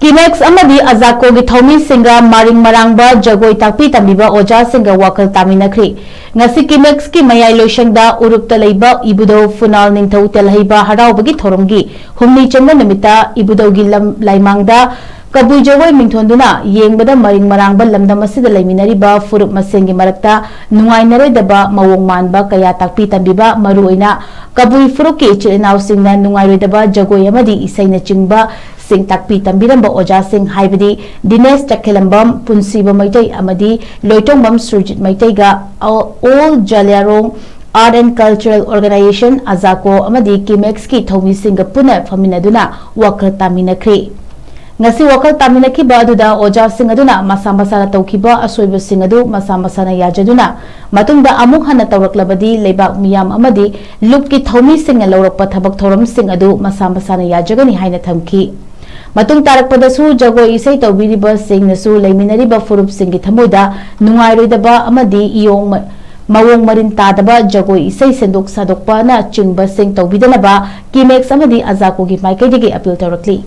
Kimacs Amadi Azaco gi Thoumee Singga Marangba Jagoi Takpi Tambiba Oja Singga Wakhal TAMINNAKHRE ngasi Kimacs ki mayai loishangda urupta leiba ibudo funal ningthau telhaiba haraubagi thoromgi humni changna namita ibudo gi laimangda kabui jagoi mingthonduna yengbada maring marangba lamdam asida laiminariba furup masengi marakta nungainaroidaba mawong manba kaya takpi tambiba maruoina kabui furuki chilinaw singna nungairoidaba jagoi amadi isaina chingba sing takpi tambiramba oja sing haibadi Dinesh Chakhelambam punsiba maitai amadi loitongbam surjit maitai ga all Jalyarong Art and Cultural Organization Azaco amadi Kimacs ki Thoumee Singga puna faminaduna wakhal TAMINNAKHRE ngasi wakhal TAMINNAKHRIba aduda Oja Singga aduna masa masana tawkiba asoiba Singga adu masa masana yajaduna matungda amuk hana tawraklabadi leibak miyam amadi lupki Thoumee Singga lawrakpa thabak thoram Singga adu masa masana yajagani haina thamki matung tarakpadasu jagoi isai tawbiriba singnasu laiminariba furup singi thamoida nungairoidaba amadi iyong mawong marin tadaba jagoi isai sendok sadokpa na chingba sing tawbidanaba Kimacs Amadi Azaco gi maikaidigi appeal tawrakli